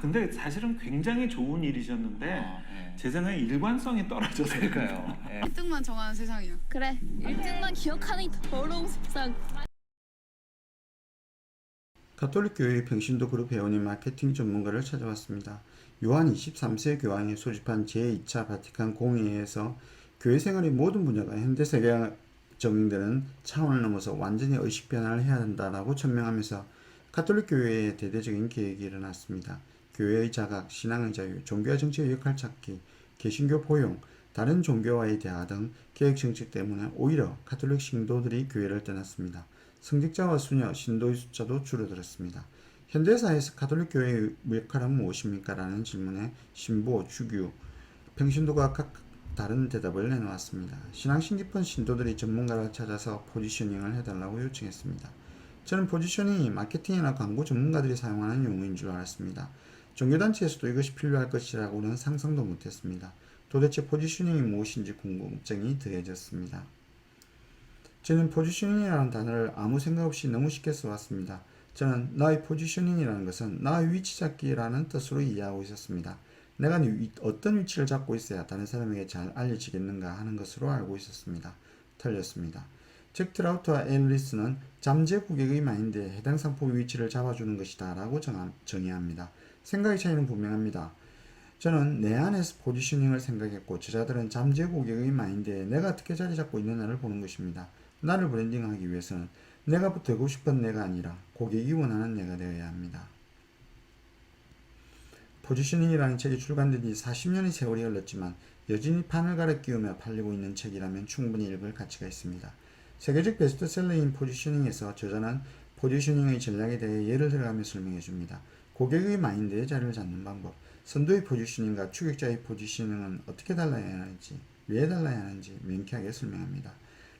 근데 사실은 굉장히 좋은 일이셨는데 네. 제 생각에 일관성이 떨어져서 그러니까요. 네. 1등만 정하는 세상이야. 그래 1등만 기억하는 이 더러운 세상. 가톨릭교회 평신도 그룹 회원이 마케팅 전문가를 찾아왔습니다. 요한 23세 교황이 소집한 제2차 바티칸 공의회에서 교회 생활의 모든 분야가 현대세계와 적용되는 차원을 넘어서 완전히 의식 변화를 해야 한다라고 천명하면서 가톨릭교회의 대대적인 계획이 일어났습니다. 교회의 자각, 신앙의 자유, 종교와 정치의 역할 찾기, 개신교 포용, 다른 종교와의 대화 등 계획 정책 때문에 오히려 가톨릭 신도들이 교회를 떠났습니다. 성직자와 수녀, 신도의 숫자도 줄어들었습니다. 현대사회에서 가톨릭 교회의 역할은 무엇입니까? 라는 질문에 신보, 주교, 평신도가 각각 다른 대답을 내놓았습니다. 신앙심 깊은 신도들이 전문가를 찾아서 포지셔닝을 해달라고 요청했습니다. 저는 포지셔닝이 마케팅이나 광고 전문가들이 사용하는 용어인 줄 알았습니다. 종교단체에서도 이것이 필요할 것이라고는 상상도 못했습니다. 도대체 포지셔닝이 무엇인지 궁금증이 더해졌습니다. 저는 포지셔닝이라는 단어를 아무 생각 없이 너무 쉽게 써왔습니다. 저는 나의 포지셔닝이라는 것은 나의 위치 잡기라는 뜻으로 이해하고 있었습니다. 내가 어떤 위치를 잡고 있어야 다른 사람에게 잘 알려지겠는가 하는 것으로 알고 있었습니다. 틀렸습니다. 잭 트라우트와 앨리스는 잠재 고객의 마인드에 해당 상품의 위치를 잡아주는 것이다 라고 정의합니다. 생각의 차이는 분명합니다. 저는 내 안에서 포지셔닝을 생각했고 저자들은 잠재 고객의 마인드에 내가 어떻게 자리 잡고 있느냐를 보는 것입니다. 나를 브랜딩하기 위해서는 내가 되고 싶은 내가 아니라 고객이 원하는 내가 되어야 합니다. 포지셔닝이라는 책이 출간된 지 40년의 세월이 흘렀지만 여전히 판을 갈아 끼우며 팔리고 있는 책이라면 충분히 읽을 가치가 있습니다. 세계적 베스트셀러인 포지셔닝에서 저자는 포지셔닝의 전략에 대해 예를 들어가며 설명해 줍니다. 고객의 마인드에 자리를 잡는 방법, 선도의 포지셔닝과 추격자의 포지셔닝은 어떻게 달라야 하는지, 왜 달라야 하는지 명쾌하게 설명합니다.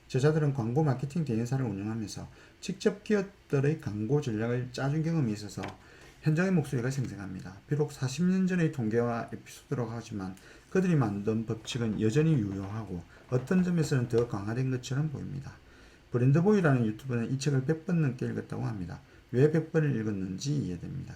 저자들은 광고 마케팅 대행사를 운영하면서 직접 기업들의 광고 전략을 짜준 경험이 있어서 현장의 목소리가 생생합니다. 비록 40년 전의 통계와 에피소드라고 하지만 그들이 만든 법칙은 여전히 유효하고 어떤 점에서는 더 강화된 것처럼 보입니다. 브랜드보이라는 유튜버는 이 책을 100번 넘게 읽었다고 합니다. 왜 100번을 읽었는지 이해됩니다.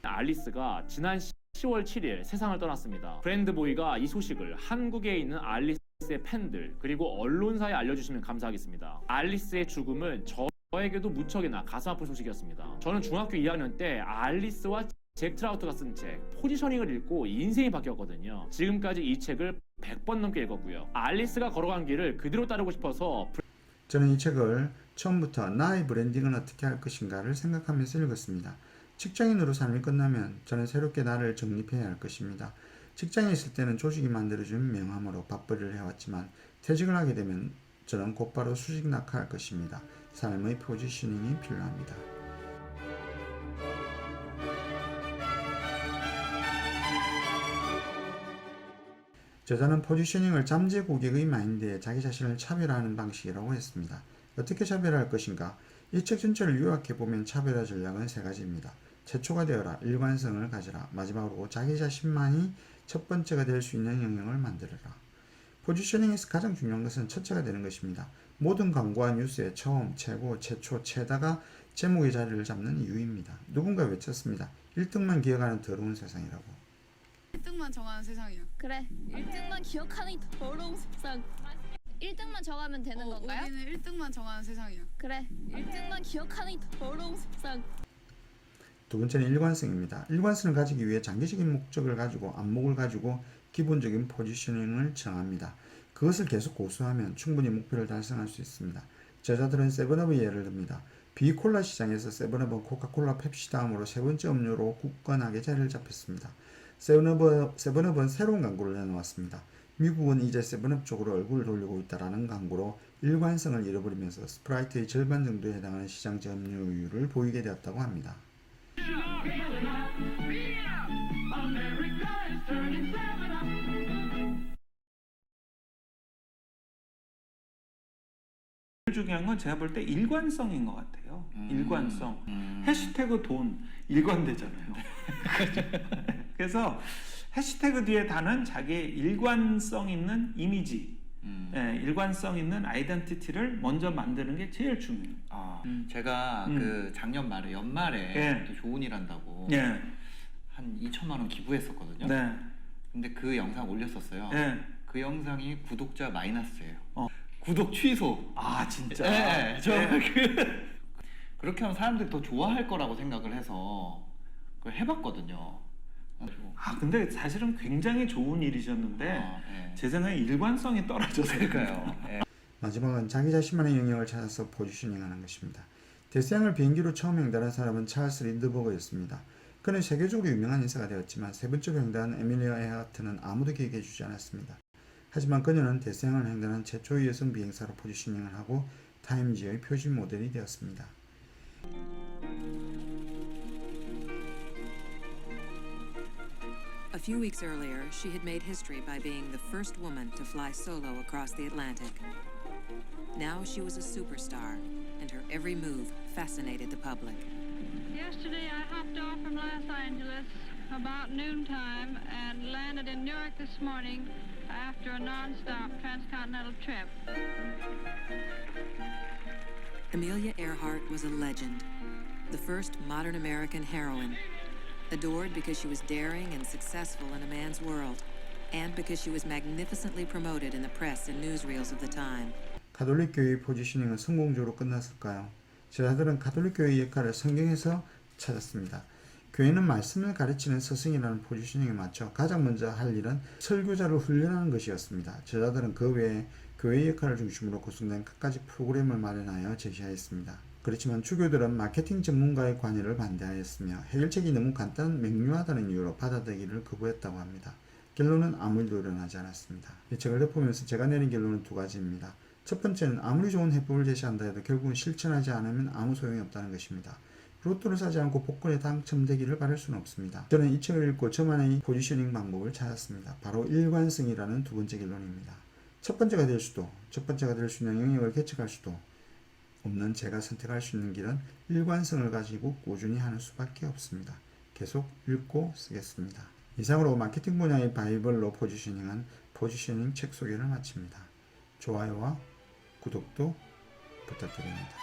알리스가 지난 10월 7일 세상을 떠났습니다. 브랜드보이가 이 소식을 한국에 있는 알리스의 팬들 그리고 언론사에 알려주시면 감사하겠습니다. 알리스의 죽음은 저에게도 무척이나 가슴 아픈 소식이었습니다. 저는 중학교 2학년 때 알리스와 잭 트라우트가 쓴 책 포지셔닝을 읽고 인생이 바뀌었거든요. 지금까지 이 책을 100번 넘게 읽었고요. 알리스가 걸어간 길을 그대로 따르고 싶어서 저는 이 책을 처음부터 나의 브랜딩은 어떻게 할 것인가를 생각하면서 읽었습니다. 직장인으로 삶이 끝나면 저는 새롭게 나를 정립해야 할 것입니다. 직장에 있을 때는 조직이 만들어준 명함으로 밥벌이를 해왔지만 퇴직을 하게 되면 저는 곧바로 수직 낙하할 것입니다. 삶의 포지셔닝이 필요합니다. 저자는 포지셔닝을 잠재 고객의 마인드에 자기 자신을 차별화하는 방식이라고 했습니다. 어떻게 차별화할 것인가? 이 책 전체를 요약해보면 차별화 전략은 3가지입니다. 최초가 되어라, 일관성을 가져라, 마지막으로 자기 자신만이 첫 번째가 될 수 있는 영역을 만들어라. 포지셔닝에서 가장 중요한 것은 첫째가 되는 것입니다. 모든 광고와 뉴스의 처음, 최고, 최초, 최다가 제목의 자리를 잡는 이유입니다. 누군가 외쳤습니다. 1등만 기억하는 더러운 세상이라고. 1등만 정하는 세상이야. 그래 1등만 기억하는 이 더러운 세상. 1등만 정하면 되는 건가요? 우리는 1등만 정하는 세상이야. 그래 1등만 기억하는 이 더러운 세상. 두 번째는 일관성입니다. 일관성을 가지기 위해 장기적인 목적을 가지고 안목을 가지고 기본적인 포지셔닝을 정합니다. 그것을 계속 고수하면 충분히 목표를 달성할 수 있습니다. 저자들은 세븐업의 예를 듭니다. 비콜라 시장에서 세븐업은 코카콜라, 펩시 다음으로 세 번째 음료로 굳건하게 자리를 잡혔습니다. 세븐업은 새로운 광고를 내놓았습니다. 미국은 이제 세븐업 쪽으로 얼굴을 돌리고 있다라는 광고로 일관성을 잃어버리면서 스프라이트의 절반 정도에 해당하는 시장 점유율을 보이게 되었다고 합니다. 중요한 건 제가 볼 때 일관성인 것 같아요. 일관성. 해시태그 돈 일관되잖아요. 그래서 해시태그 뒤에 다는 자기의 일관성 있는 이미지, 일관성 있는 아이덴티티를 먼저 만드는 게 제일 중요해요. 제가 그 작년 말에 연말에 또 좋은 일 한다고 한 2천만 원 기부했었거든요. 네. 근데 그 영상 올렸었어요. 네. 그 영상이 구독자 마이너스예요. 어. 구독 취소. 아 진짜. 네, 저 네. 그렇게 하면 사람들이 더 좋아할 거라고 생각을 해서 그걸 해봤거든요. 그래가지고 아 근데 사실은 굉장히 좋은 일이셨는데 네. 제 생각에 일관성이 떨어져서 그러니까요. 예. 마지막은 자기 자신만의 영역을 찾아서 포지셔닝하는 것입니다. 대서양을 비행기로 처음 횡단한 사람은 찰스 린드버그였습니다. 그는 세계적으로 유명한 인사가 되었지만 세 번째로 횡단한 에밀리아 에하트는 아무도 기억해주지 않았습니다. 하지만 그녀는 대서양을 횡단한 최초의 여성 비행사로 포지셔닝을 하고 타임지의 표지 모델이 되었습니다. A few weeks earlier, she had made history by being the first woman to fly solo across the Atlantic. Now she was a superstar, and her every move fascinated the public. Yesterday I hopped off from Los Angeles about noontime and landed in Newark this morning after a non-stop transcontinental trip. Amelia Earhart was a legend, the first modern American heroine, adored because she was daring and successful in a man's world, and because she was magnificently promoted in the press and newsreels of the time. 가톨릭 교회의 포지셔닝은 성공적으로 끝났을까요? 제자들은 가톨릭 교회의 역할을 성경에서 찾았습니다. 교회는 말씀을 가르치는 스승이라는 포지셔닝에 맞춰 가장 먼저 할 일은 설교자를 훈련하는 것이었습니다. 제자들은 그 외에 교회의 역할을 중심으로 구성된 갖가지 프로그램을 마련하여 제시하였습니다. 그렇지만 주교들은 마케팅 전문가의 관여를 반대하였으며 해결책이 너무 간단 명료하다는 이유로 받아들이기를 거부했다고 합니다. 결론은 아무 일도 일어나지 않았습니다. 이 책을 덮으면서 제가 내린 결론은 두 가지입니다. 첫 번째는 아무리 좋은 해법을 제시한다 해도 결국은 실천하지 않으면 아무 소용이 없다는 것입니다. 로또를 사지 않고 복권에 당첨되기를 바랄 수는 없습니다. 저는 이 책을 읽고 저만의 포지셔닝 방법을 찾았습니다. 바로 일관성이라는 두 번째 결론입니다. 첫 번째가 될 수 있는 영역을 개척할 수도 없는 제가 선택할 수 있는 길은 일관성을 가지고 꾸준히 하는 수밖에 없습니다. 계속 읽고 쓰겠습니다. 이상으로 마케팅 분야의 바이블로 포지셔닝한 포지셔닝 책 소개를 마칩니다. 좋아요와 구독도 부탁드립니다.